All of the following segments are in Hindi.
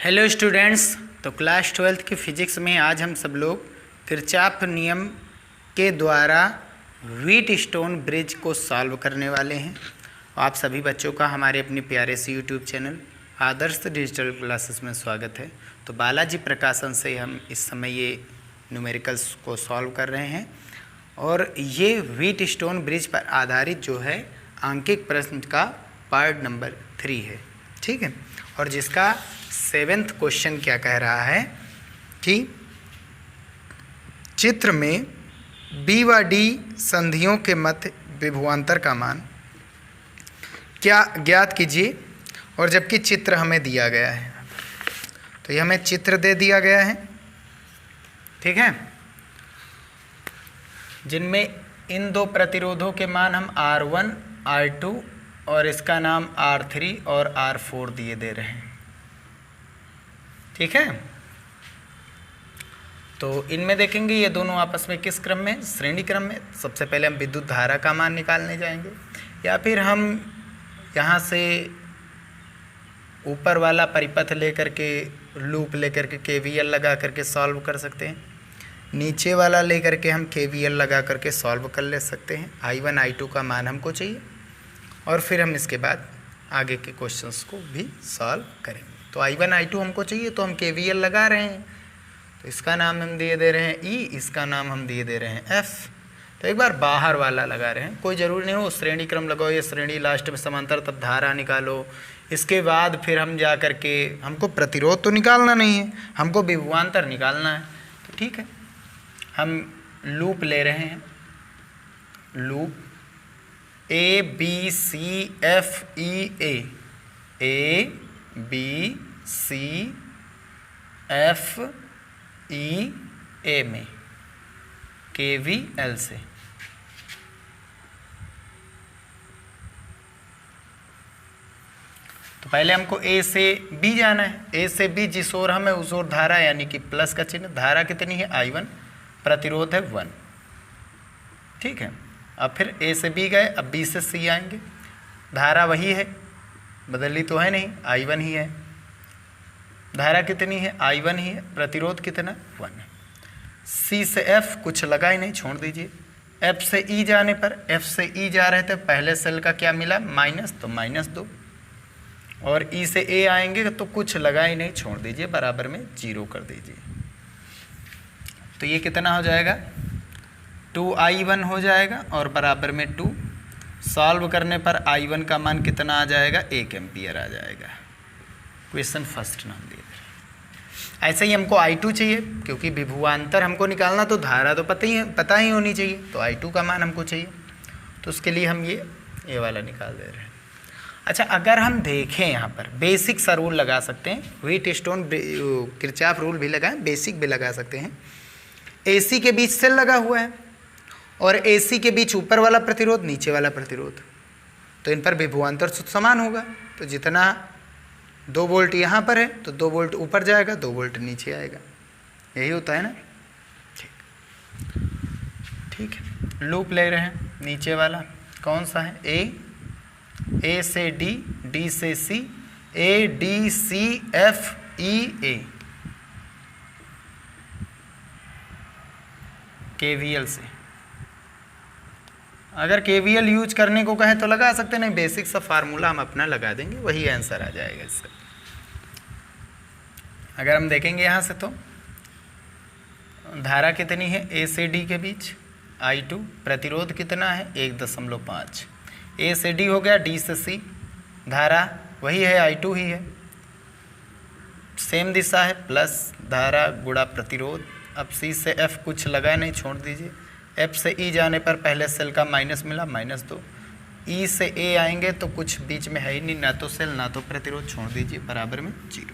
Hello students. तो क्लास 12th की फ़िज़िक्स में आज हम सब लोग किरचॉफ नियम के द्वारा व्हीटस्टोन ब्रिज को सॉल्व करने वाले हैं। आप सभी बच्चों का हमारे अपने प्यारे से यूट्यूब चैनल आदर्श डिजिटल क्लासेस में स्वागत है। तो बालाजी प्रकाशन से हम इस समय ये न्यूमेरिकल्स को सॉल्व कर रहे हैं और ये व्हीटस्टोन ब्रिज पर आधारित जो है आंकिक प्रश्न का पार्ट नंबर 3 है, ठीक है। और जिसका 7th क्वेश्चन क्या कह रहा है कि चित्र में बी व डी संधियों के मध्य विभवांतर का मान क्या ज्ञात कीजिए। और जबकि चित्र हमें दिया गया है, तो ये हमें चित्र दे दिया गया है, ठीक है, जिनमें इन दो प्रतिरोधों के मान हम R1, R2 और इसका नाम R3 और R4 दिए दे रहे हैं, ठीक है। तो इनमें देखेंगे ये दोनों आपस में किस क्रम में, श्रेणी क्रम में। सबसे पहले हम विद्युत धारा का मान निकालने जाएंगे या फिर हम यहाँ से ऊपर वाला परिपथ लेकर के लूप लेकर के KVL लगा करके सॉल्व कर सकते हैं, नीचे वाला लेकर के हम KVL लगा करके सॉल्व कर ले सकते हैं। I1 I2 का मान हमको चाहिए और फिर हम इसके बाद आगे के क्वेश्चंस को भी सॉल्व करेंगे। तो I1 I2 हमको चाहिए तो हम KVL लगा रहे हैं, तो इसका नाम हम दिए दे रहे हैं E, इसका नाम हम दिए दे रहे हैं F। तो एक बार बाहर वाला लगा रहे हैं, कोई ज़रूरी नहीं हो श्रेणी क्रम लगाओ, ये श्रेणी लास्ट में समांतर तब धारा निकालो। इसके बाद फिर हम जा कर के, हमको प्रतिरोध तो निकालना नहीं है, हमको विभवांतर निकालना है। तो ठीक है, हम लूप ले रहे हैं, loop A B C F E A, A B C F E A में KVL से। तो पहले हमको A से B जाना है, A से B जिस ओर हमें उस ओर धारा यानी कि प्लस का चिन्ह। धारा कितनी है I1, प्रतिरोध है 1, ठीक है। अब फिर A से B गए, अब B से C आएंगे, धारा वही है, बदली तो है नहीं, I1 ही है। धारा कितनी है, I1 ही है, प्रतिरोध कितना 1 है। C से F कुछ लगा ही नहीं, छोड़ दीजिए। F से E जाने पर, F से E जा रहे थे, पहले सेल का क्या मिला माइनस, तो -2। और E से A आएंगे तो कुछ लगा ही नहीं, छोड़ दीजिए, बराबर में 0 कर दीजिए। तो ये कितना हो जाएगा 2I1 हो जाएगा और बराबर में 2। सॉल्व करने पर I1 का मान कितना आ जाएगा, 1 एम्पियर आ जाएगा। क्वेश्चन फर्स्ट नाम दिए। ऐसे ही हमको I2 चाहिए, क्योंकि विभवांतर हमको निकालना, तो धारा तो पता ही होनी चाहिए, तो I2 का मान हमको चाहिए। तो उसके लिए हम ये वाला निकाल दे रहे हैं। अच्छा, अगर हम देखें यहाँ पर बेसिक सा रूल लगा सकते हैं, व्हीटस्टोन किरचॉफ रूल भी लगाएं, बेसिक भी लगा सकते हैं। AC के बीच सेल लगा हुआ है और AC के बीच ऊपर वाला प्रतिरोध, नीचे वाला प्रतिरोध, तो इन पर विभवांतर समान होगा। तो जितना 2 वोल्ट यहाँ पर है तो 2 वोल्ट ऊपर जाएगा, 2 वोल्ट नीचे आएगा, यही होता है ना। ठीक है, लूप ले रहे हैं, नीचे वाला कौन सा है, A से D, D से C, A D C F E A, KVL से। अगर KVL यूज करने को कहें तो लगा सकते, नहीं बेसिक सा फार्मूला हम अपना लगा देंगे, वही आंसर आ जाएगा इसका। अगर हम देखेंगे यहाँ से तो धारा कितनी है A से D के बीच, I2, प्रतिरोध कितना है 1.5, A से D हो गया, D से C, धारा वही है I2 ही है, सेम दिशा है, प्लस धारा गुणा प्रतिरोध। अब C से F कुछ लगा नहीं, छोड़ दीजिए। F से E जाने पर पहले सेल का माइनस मिला, -2। E से A आएंगे तो कुछ बीच में है ही नहीं, ना तो सेल ना तो प्रतिरोध, छोड़ दीजिए, बराबर में 0।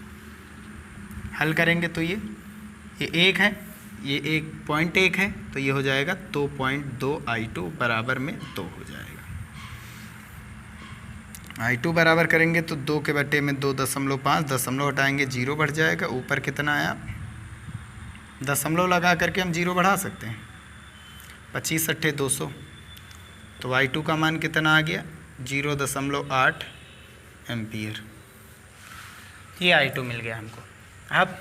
हल करेंगे तो ये 1 है, ये 1.1 है, तो ये हो जाएगा 2.2 I2 बराबर में 2 हो जाएगा। I2 बराबर करेंगे तो 2 के बटे में 2.5, दशमलव हटाएंगे 0 बढ़ जाएगा। ऊपर कितना आया, दशमलव लगा करके हम 0 बढ़ा सकते हैं, 25 × 200, तो I2 का मान कितना आ गया 0.8 एम्पियर। ये I2 मिल गया हमको। अब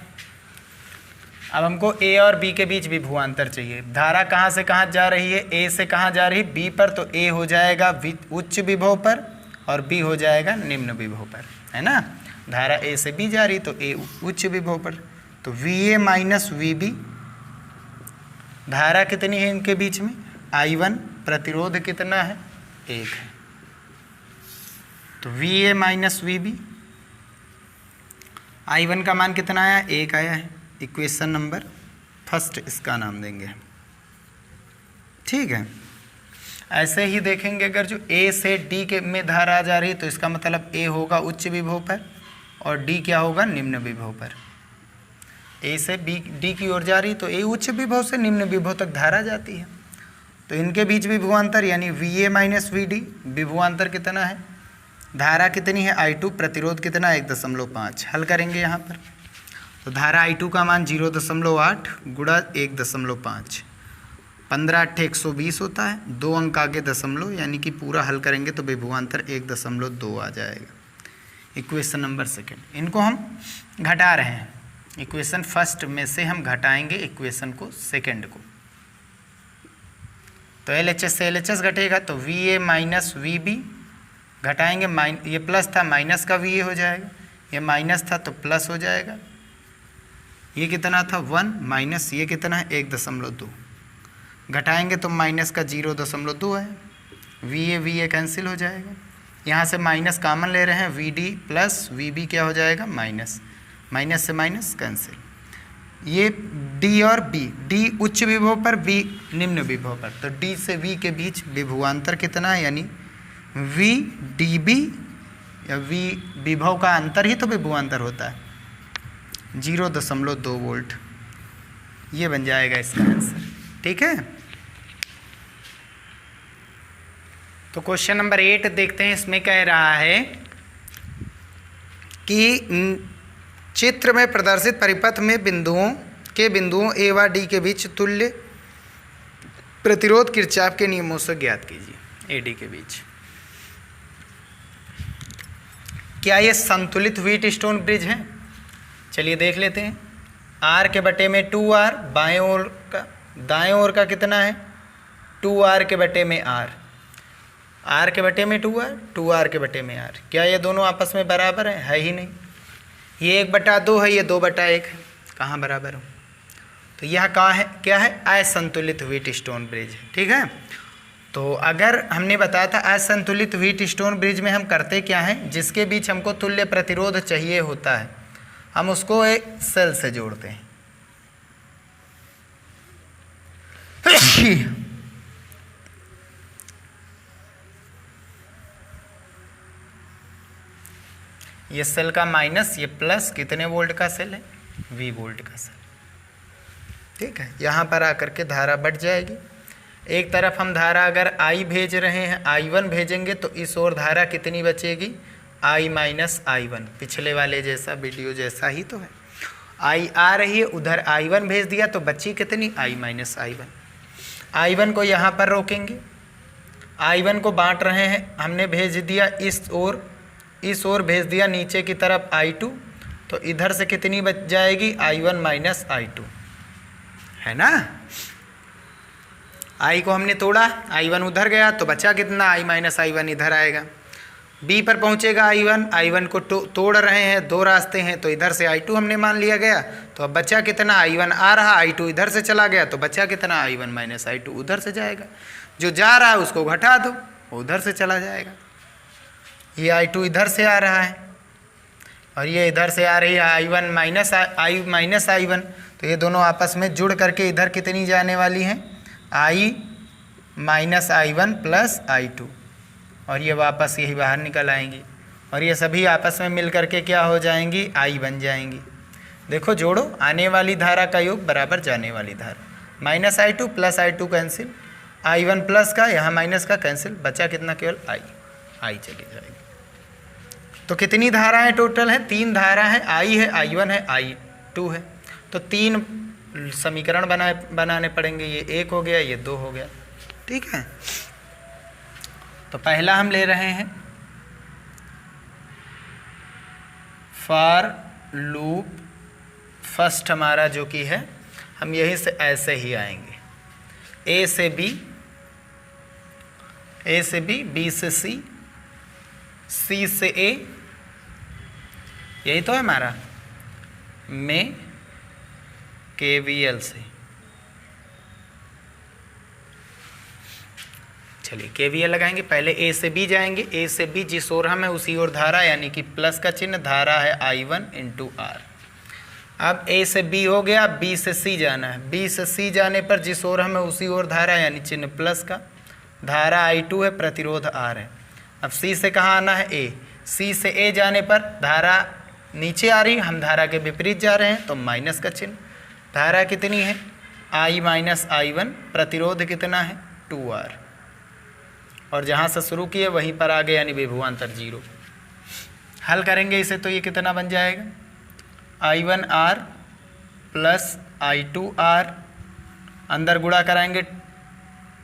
हमको ए और बी के बीच विभवांतर चाहिए। धारा कहाँ से कहाँ जा रही है? ए से कहाँ जा रही है? बी पर। तो ए हो जाएगा उच्च विभव पर और बी हो जाएगा निम्न विभव पर, है ना। धारा ए से बी जा रही तो ए उच्च विभव पर, तो v a minus v b. धारा कितनी है इनके बीच में? I1। प्रतिरोध कितना है? 1 है। तो v a minus v b, I1 का मान कितना आया? 1 आया है। इक्वेशन नंबर फर्स्ट इसका नाम देंगे, ठीक है। ऐसे ही देखेंगे, अगर जो ए से डी के में धारा आ जा रही है तो इसका मतलब ए होगा उच्च विभव पर और डी क्या होगा? निम्न विभव पर। ए से बी डी की ओर जा रही तो ए उच्च विभव से निम्न विभव तक धारा जाती है। तो इनके बीच विभवांतर यानी v a minus v d, विभवांतर कितना है? धारा कितनी है? I2। प्रतिरोध कितना? 1.5। हल करेंगे यहाँ पर, तो धारा I2 का मान 0.8 गुणा 1.5, 15 8 120 होता है। 2 अंक आगे दशमलव, यानी कि पूरा हल करेंगे तो विभवांतर 1.2 आ जाएगा। इक्वेशन नंबर सेकंड, इनको हम घटा रहे हैं। इक्वेशन फर्स्ट में से हम घटाएंगे इक्वेशन को सेकंड को, तो LHS से LHS घटेगा तो v a minus v b घटाएंगे, ये प्लस था माइनस का वी ए हो जाएगा, ये माइनस था तो प्लस हो जाएगा। ये कितना था? 1 माइनस ये कितना है? 1.2 घटाएंगे तो माइनस का 0.2 है। वी ए कैंसिल हो जाएगा, यहाँ से माइनस कॉमन ले रहे हैं, v d plus v b क्या हो जाएगा? माइनस, माइनस से माइनस कैंसिल। ये डी और बी, डी उच्च विभव पर, बी निम्न विभव पर, तो डी से वी के बीच विभवांतर कितना है? यानी वी डी बी, या वी विभव का अंतर ही तो विभवांतर होता है, 0.2 वोल्ट। ये बन जाएगा इसका आंसर, ठीक है। तो क्वेश्चन नंबर 8 देखते हैं। इसमें कह रहा है कि चित्र में प्रदर्शित परिपथ में बिंदुओं ए व डी के बीच तुल्य प्रतिरोध किरचॉफ के नियमों से ज्ञात कीजिए। ए डी के बीच क्या ये संतुलित व्हीट स्टोन ब्रिज है? चलिए देख लेते हैं। R के बटे में 2R, बाएं ओर का, दाएं ओर का कितना है? 2R के बटे में R, R के बटे में 2R, 2R के बटे में R। क्या ये दोनों आपस में बराबर है? है ही नहीं। ये 1/2 है, ये 2/1 है, कहाँ बराबर हो? तो यह कहाँ है? क्या है? असंतुलित व्हीट स्टोन ब्रिज है, ठीक है। तो अगर हमने बताया था असंतुलित व्हीट स्टोन ब्रिज में हम करते क्या हैं? जिसके बीच हमको तुल्य प्रतिरोध चाहिए होता है, हम उसको एक सेल से जोड़ते हैं। ये सेल का माइनस, ये प्लस, कितने वोल्ट का सेल है? V वोल्ट का सेल, ठीक है। यहाँ पर आकर के धारा बढ़ जाएगी। एक तरफ हम धारा अगर I भेज रहे हैं, I1 भेजेंगे तो इस ओर धारा कितनी बचेगी? I माइनस I1, पिछले वाले जैसा, वीडियो जैसा ही तो है। I आ रही है, उधर I1 भेज दिया तो बची कितनी? I minus I1। I1 को यहाँ पर रोकेंगे, I1 को बांट रहे हैं, हमने भेज दिया इस ओर भेज दिया नीचे की तरफ I2, तो इधर से कितनी बच जाएगी? I1 माइनस I2, है ना। I को हमने तोड़ा, I1 उधर गया तो बचा कितना? I माइनस I1 इधर आएगा। B पर पहुंचेगा I1 को तोड़ रहे हैं, 2 रास्ते हैं, तो इधर से I2 हमने मान लिया गया, तो अब बचा कितना? I1 आ रहा, I2 इधर से चला गया, तो बचा कितना? I1 माइनस I2 उधर से जाएगा। जो जा रहा है उसको घटा दो, उधर से चला जाएगा। ये I2 इधर से आ रहा है और ये इधर से आ रही है I1 माइनस I1, तो ये दोनों आपस में जुड़ करके इधर कितनी जाने वाली हैं? I minus I1 plus I2, और ये वापस यही बाहर निकल आएंगी और ये सभी आपस में मिल करके क्या हो जाएंगी? I बन जाएंगी। देखो जोड़ो, आने वाली धारा का योग बराबर जाने वाली धारा, minus I2 plus I2 cancel, I1 plus का यहाँ माइनस का कैंसिल, बचा कितना? केवल I चली जाएगी। तो कितनी धाराएं टोटल है? 3 धारा है, I है, I1 है, I2 है। तो 3 समीकरण बनाने पड़ेंगे। ये 1 हो गया, ये 2 हो गया, ठीक है। तो पहला हम ले रहे हैं फॉर लूप फर्स्ट हमारा जो कि है, हम यहीं से ऐसे ही आएंगे, ए से बी, ए से बी, बी से सी, सी से ए, यही तो है हमारा, में KVL से। चलिए KVL लगाएंगे। पहले ए से बी जाएंगे, ए से बी जिस ओर हम है उसी ओर धारा, यानी कि प्लस का चिन्ह, धारा है I1 × R। अब ए से बी हो गया, बी से सी जाना है, बी से सी जाने पर जिस ओर हम है उसी ओर धारा, यानी चिन्ह प्लस का, धारा I2 है, प्रतिरोध R है। अब सी से कहाँ आना है, ए, सी से ए जाने पर धारा नीचे आ रही, हम धारा के विपरीत जा रहे हैं तो माइनस का चिन्ह। धारा कितनी है, I - I1, प्रतिरोध कितना है 2R, और जहाँ से शुरू किए वहीं पर आ गए, यानी विभवांतर 0। हल करेंगे इसे तो ये कितना बन जाएगा, I1R + I2R, अंदर गुणा कराएंगे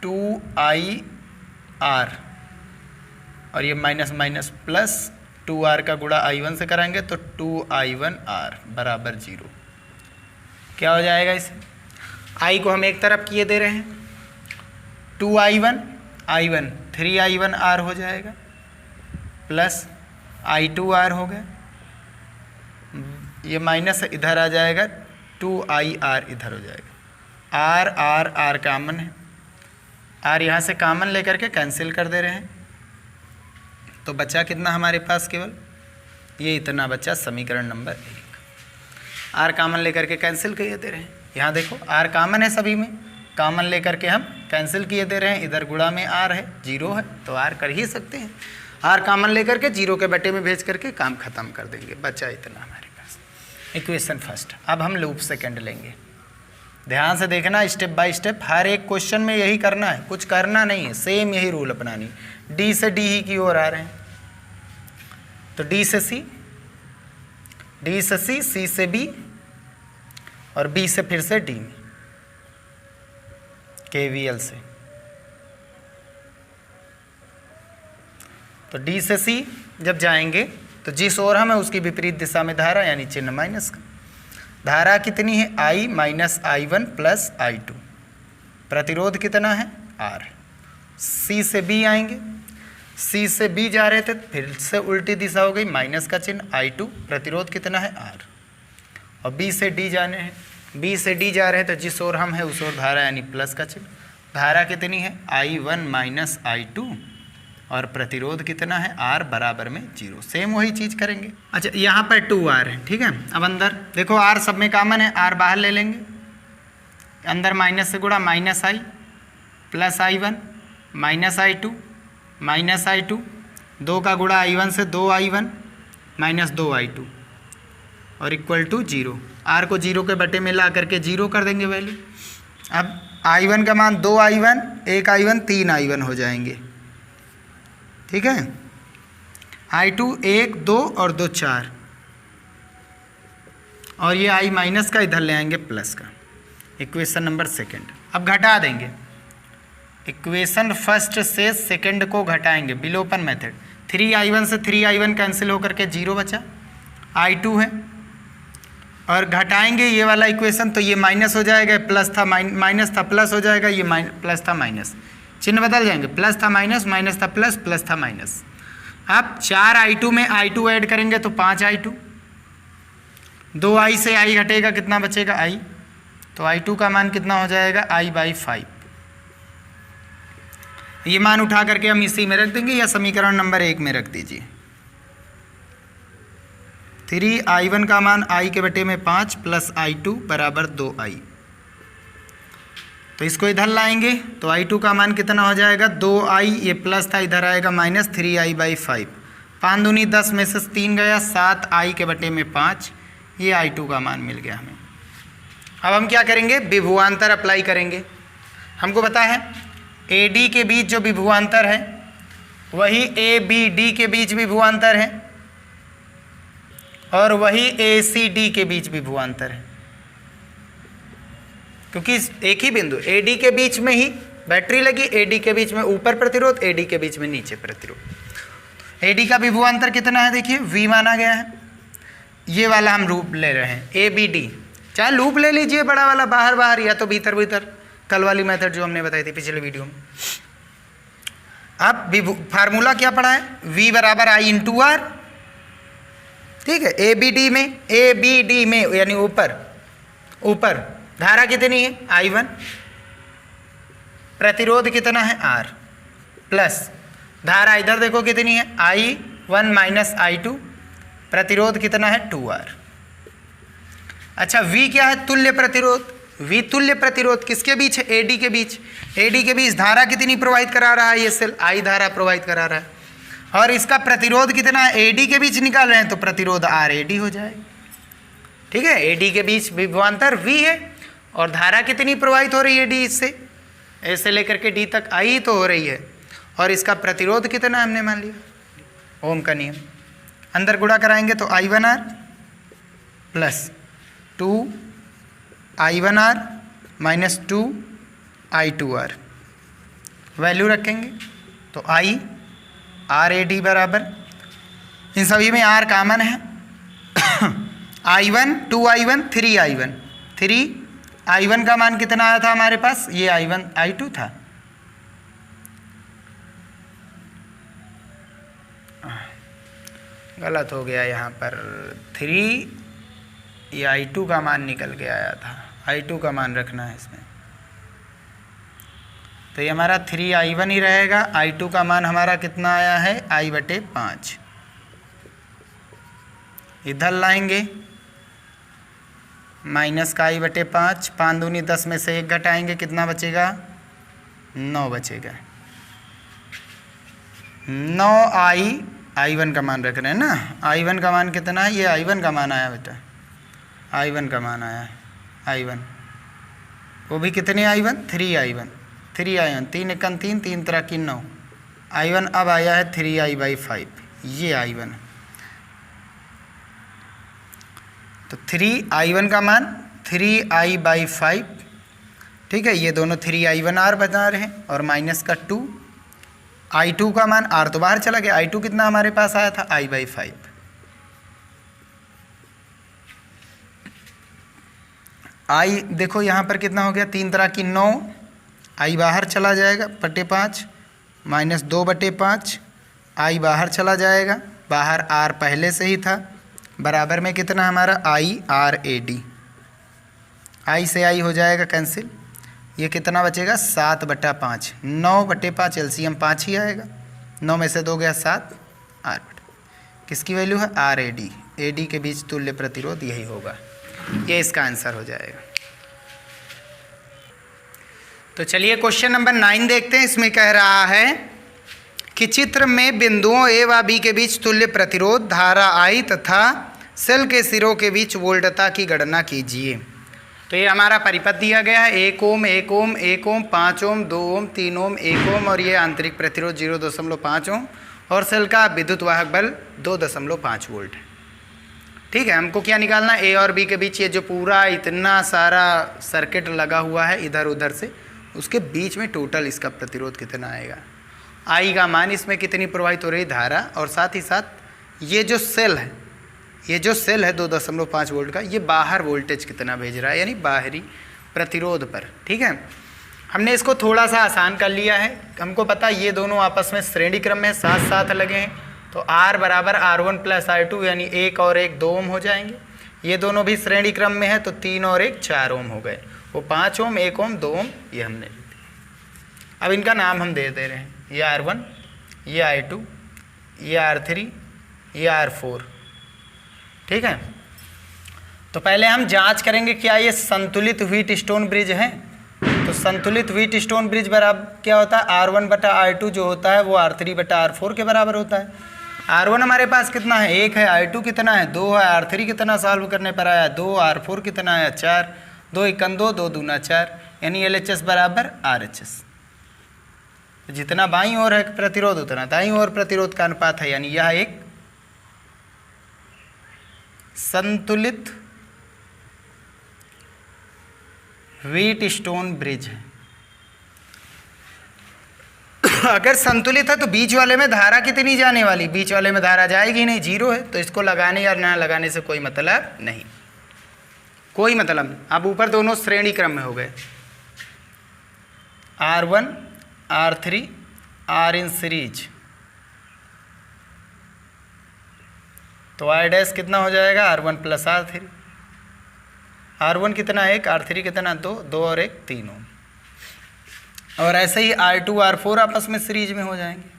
2IR, और ये माइनस माइनस प्लस 2R का गुणा I1 से कराएंगे तो 2I1R = 0। क्या हो जाएगा इसे, I को हम एक तरफ किए दे रहे हैं, 2I1 3I1R हो जाएगा, प्लस I2R हो गया, ये माइनस इधर आ जाएगा, 2IR इधर हो जाएगा, R कामन है, R यहाँ से कामन लेकर के कैंसिल कर दे रहे हैं, तो बचा कितना हमारे पास, केवल ये इतना बचा, समीकरण नंबर 1। R कामन लेकर के कैंसिल किए दे रहे हैं, यहाँ देखो R कामन है, सभी में कामन लेकर के हम कैंसिल किए दे रहे हैं, इधर गुणा में R है, 0 है तो R कर ही सकते हैं, R कामन लेकर के 0 के बटे में भेज करके काम खत्म कर देंगे, बचा इतना हमारे पास। Equation first. अब हम लूप सेकंड लेंगे, ध्यान से देखना, स्टेप बाय स्टेप, हर एक क्वेश्चन में यही करना है, कुछ करना नहीं है, सेम यही रूल अपनानी। डी से डी ही की ओर आ रहे हैं, तो डी से सी, सी से बी, और बी से फिर से डी में KVL से। तो डी से सी जब जाएंगे तो जिस ओर हम है उसकी विपरीत दिशा में धारा, यानी चिन्ह माइनस का। धारा कितनी है, I - I1 + I2, प्रतिरोध कितना है R। सी से बी आएंगे, सी से बी जा रहे थे, फिर से उल्टी दिशा हो गई, माइनस का चिन्ह I2, प्रतिरोध कितना है R। और बी से डी जाने हैं, बी से डी जा रहे हैं तो जिस ओर हम है उस ओर धारा, यानी प्लस का चिन्ह। धारा कितनी है, I1 - I2, और प्रतिरोध कितना है R = 0। सेम वही चीज़ करेंगे। अच्छा, यहाँ पर 2R है, ठीक है। अब अंदर देखो R सब में कॉमन है, R बाहर ले लेंगे, अंदर माइनस से गुणा -I + I1 - I2 -I2, 2 का गुणा I1 से 2I1 - 2I2, और इक्वल टू 0। R को 0 के बटे में ला करके 0 कर देंगे वैल्यू। अब I1 का मान 2I1, 1 I1, 3 I1 हो जाएंगे, ठीक है। I2 1, 2 और 2 4, और ये I माइनस का इधर ले आएंगे प्लस का। Equation number second. अब घटा देंगे, इक्वेशन फर्स्ट से सेकंड को घटाएंगे, विलोपन मेथड। 3I1 से 3I1 कैंसिल होकर के 0 बचा, I2 है, और घटाएंगे ये वाला इक्वेशन तो ये माइनस हो जाएगा, प्लस था माइनस था प्लस हो जाएगा, ये प्लस था माइनस, चिन्ह बदल जाएंगे, प्लस था माइनस, माइनस था प्लस, प्लस था माइनस। अब 4I2 में I2 ऐड करेंगे तो 5I2, 2I से I घटेगा, कितना बचेगा I, तो I2 का मान कितना हो जाएगा, I/5। ये मान उठा करके हम इसी में रख देंगे, या समीकरण नंबर 1 में रख दीजिए। 3I1 का मान I के बटे में 5 + I2 = 2I। तो इसको इधर लाएंगे तो I2 का मान कितना हो जाएगा, 2I, ये प्लस था इधर आएगा माइनस, 3I/5, 5 दूनी 10 में से 3 गया, 7I के बटे में 5, ये I2 का मान मिल गया हमें। अब हम क्या करेंगे, विभवांतर अप्लाई करेंगे। हमको पता है AD के बीच जो विभवांतर है वही ABD के बीच विभवांतर है, और वही ACD के बीच विभवांतर है, क्योंकि एक ही बिंदु AD के बीच में ही बैटरी लगी, AD के बीच में ऊपर प्रतिरोध, AD के बीच में नीचे प्रतिरोध। AD का विभवांतर कितना है, देखिए V माना गया है, ये वाला हम रूप ले रहे हैं ABD। चाहे लूप ले लीजिए बड़ा वाला, बाहर बाहर या तो भीतर भीतर, कल वाली मेथड जो हमने बताई थी पिछले वीडियो में। अब फार्मूला क्या पढ़ा है, V बराबर I इंटू आर, ठीक है। ए बी डी में यानी ऊपर धारा कितनी है I1, प्रतिरोध कितना है R, प्लस धारा इधर देखो कितनी है I1 माइनस I2, प्रतिरोध कितना है 2R। अच्छा V क्या है, तुल्य प्रतिरोध। V तुल्य प्रतिरोध किसके बीच है, AD के बीच। AD के बीच धारा कितनी प्रोवाइड करा रहा है, ये सेल I धारा प्रोवाइड करा रहा है, और इसका प्रतिरोध कितना है, AD के बीच निकाल रहे हैं तो प्रतिरोध RAD हो जाएगा, ठीक है। AD के बीच विभवांतर V है और धारा कितनी प्रोवाइड हो रही है D इससे, A से लेकर के D तक I तो हो रही है, और इसका प्रतिरोध कितना हमने मान लिया, ओम का नियम। अंदर गुणा कराएंगे तो I1R plus 2I1R minus 2I2R, value रखेंगे तो RAD बराबर, इन सभी में R कॉमन है, I1 2I1 3I1, 3I1 का मान कितना आया था हमारे पास, ये I1 I2 था, गलत हो गया यहाँ पर, 3 ये I2 का मान निकल के आया था, I2 का मान रखना है इसमें, तो ये हमारा 3I1 ही रहेगा। I2 का मान हमारा कितना आया है, I/5, इधर लाएंगे माइनस का I/5, 5 दूनी 10 में से 1 घटाएंगे, कितना बचेगा 9 बचेगा, 9I, I1 का मान रख रहे हैं ना, I1 का मान कितना है, ये I1 का मान आया बेटा, I1 का मान आया है, I1 वो भी कितने I1, 3I1, 3 एकन 3, 3 तरह की 9, I1 अब आया है 3I/5, ये I1, तो 3I1 का मान 3I/5, ठीक है। ये दोनों 3I1R बता रहे हैं, और माइनस का 2I2 का मान, R तो बाहर चला गया, I2 कितना हमारे पास आया था I/5, I देखो यहाँ पर कितना हो गया, 3 तरह की 9, I बाहर चला जाएगा /5 माइनस 2/5, I बाहर चला जाएगा, बाहर R पहले से ही था, बराबर में कितना हमारा IRAD, I से I हो जाएगा कैंसिल, ये कितना बचेगा 7/5, 9/5 LCM 5 ही आएगा, 9 में से 2 गया 7, R किसकी वैल्यू है RAD, AD के बीच तुल्य प्रतिरोध यही होगा, ये इसका आंसर हो जाएगा। तो चलिए क्वेश्चन नंबर 9 देखते हैं। इसमें कह रहा है कि चित्र में बिंदुओं A व B के बीच तुल्य प्रतिरोध धारा I तथा सेल के सिरों के बीच वोल्टता की गणना कीजिए। तो ये हमारा परिपथ दिया गया है, 1 ओम 1 ओम 1 ओम 5 ओम 2 ओम 3 ओम 1 ओम, और ये आंतरिक प्रतिरोध 0.5 ओम, और सेल का विद्युत वाहक बल 2.5 वोल्ट है, ठीक है। हमको क्या निकालना है, A और B के बीच ये जो पूरा इतना सारा सर्किट लगा हुआ है इधर उधर से, उसके बीच में टोटल इसका प्रतिरोध कितना आएगा, I का मान, इसमें कितनी प्रवाहित हो रही धारा, और साथ ही साथ ये जो सेल है, ये जो सेल है 2.5 वोल्ट का, ये बाहर वोल्टेज कितना भेज रहा है, यानी बाहरी प्रतिरोध पर, ठीक है। हमने इसको थोड़ा सा आसान कर लिया है, हमको पता ये दोनों आपस में श्रेणी क्रम में साथ साथ लगे हैं, तो R बराबर R1 प्लस R2, यानी 1 और 1 2 ओम हो जाएंगे। ये दोनों भी श्रेणी क्रम में है, तो 3 और 1 4 ओम हो गए, वो 5 ओम 1 ओम 2 ओम ये हमने। अब इनका नाम हम दे रहे हैं, ये R1, ये I2, ये R3, ये R4, ठीक है। तो पहले हम जांच करेंगे क्या ये संतुलित व्हीट स्टोन ब्रिज है। तो संतुलित व्हीट स्टोन ब्रिज बराबर क्या होता है, R1/R2 जो होता है वो R3/R4 के बराबर होता है। R1 हमारे पास कितना है, 1 है, I2 कितना है, 2 है, R3 कितना सॉल्व करने पर आया 2, R4 कितना है 4, 2 एकन 2, 2 दूना 4, यानी LHS बराबर RHS। जितना बाईं ओर है प्रतिरोध उतना दाईं ओर प्रतिरोध का अनुपात है, यानी यह एक संतुलित व्हीट स्टोन ब्रिज है। अगर संतुलित है तो बीच वाले में धारा कितनी जाने वाली, बीच वाले में धारा जाएगी नहीं, 0 है, तो इसको लगाने या ना लगाने से कोई मतलब नहीं। कोई मतलब नहीं। अब ऊपर दोनों श्रेणी क्रम में हो गए, R1 R3 R in series, तो I डैश कितना हो जाएगा R1 प्लस R3। R1 कितना 1, R3 कितना 2, 2 और 1 3 ओम। और ऐसे ही R2 R4 आपस में सीरीज में हो जाएंगे।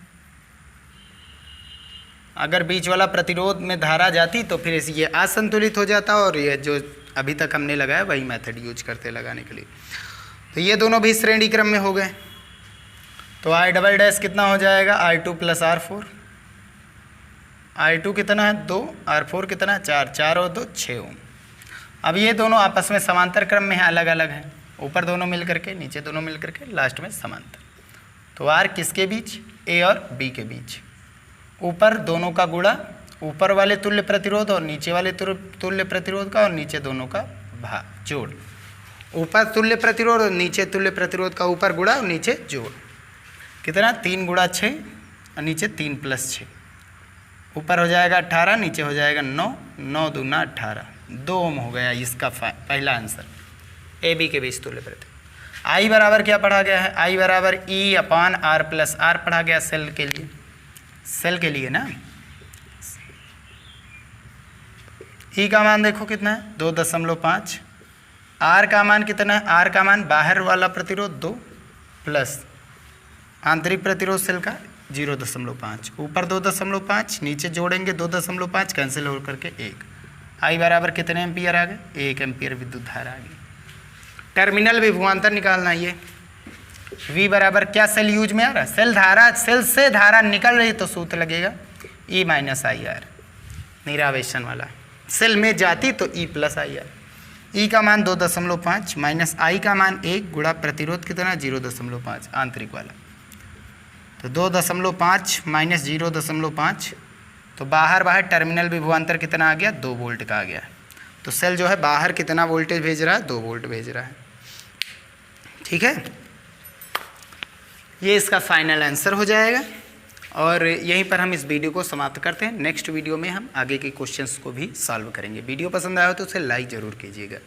अगर बीच वाला प्रतिरोध में धारा जाती तो फिर ये असंतुलित हो जाता, और ये जो अभी तक हमने लगाया वही मेथड यूज करते लगाने के लिए। तो ये दोनों भी श्रेणी क्रम में हो गए। तो I डबल डैश कितना हो जाएगा R2 प्लस R4। I2 कितना है 2, R4 कितना है 4, 4 और 2 6 ओम। अब ये दोनों आपस में समांतर क्रम में हैं, अलग अलग हैं, ऊपर दोनों मिल करके, नीचे दोनों मिल करके, लास्ट में समांतर। तो R किसके बीच, A और B के बीच। ऊपर दोनों का गुणा, ऊपर वाले तुल्य प्रतिरोध और नीचे वाले तुल्य प्रतिरोध का, और नीचे दोनों का भाग जोड़। ऊपर तुल्य प्रतिरोध और नीचे तुल्य प्रतिरोध का ऊपर गुणा और नीचे जोड़। कितना 3 गुणा 6 और नीचे 3 प्लस 6। ऊपर हो जाएगा 18, नीचे हो जाएगा 9, 9 दूना 18, 2 ओम हो गया इसका पहला आंसर। ए बी के बीच तुल्य प्रतिरोध। आई बराबर क्या पढ़ा गया है, आई बराबर E अपान R प्लस R पढ़ा गया सेल के लिए, सेल के लिए ना। E का मान देखो कितना है 2.5, R का मान कितना है, R का मान बाहर वाला प्रतिरोध 2 प्लस आंतरिक प्रतिरोध सेल का 0.5, ऊपर 2.5, नीचे जोड़ेंगे 2.5, कैंसिल हो करके 1। आई बराबर कितने एम्पियर आ गए, 1 एम्पियर विद्युत धारा आ गई। टर्मिनल विभवांतर निकालना। ये V बराबर क्या सेल यूज में आ रहा है, सेल धारा, सेल से धारा निकल रही तो सूत्र लगेगा E माइनस IR, निरावेशन वाला। सेल में जाती तो E प्लस IR। E का मान 2.5 माइनस I का मान 1 गुणा प्रतिरोध कितना 0.5 आंतरिक वाला, तो 2.5 माइनस 0.5, तो बाहर टर्मिनल विभवांतर कितना आ गया 2 वोल्ट का आ गया। तो सेल जो है बाहर कितना वोल्टेज भेज रहा है, 2 वोल्ट भेज रहा है। ठीक है, ये इसका फाइनल आंसर हो जाएगा। और यहीं पर हम इस वीडियो को समाप्त करते हैं। नेक्स्ट वीडियो में हम आगे के क्वेश्चंस को भी सॉल्व करेंगे। वीडियो पसंद आया हो तो उसे लाइक ज़रूर कीजिएगा।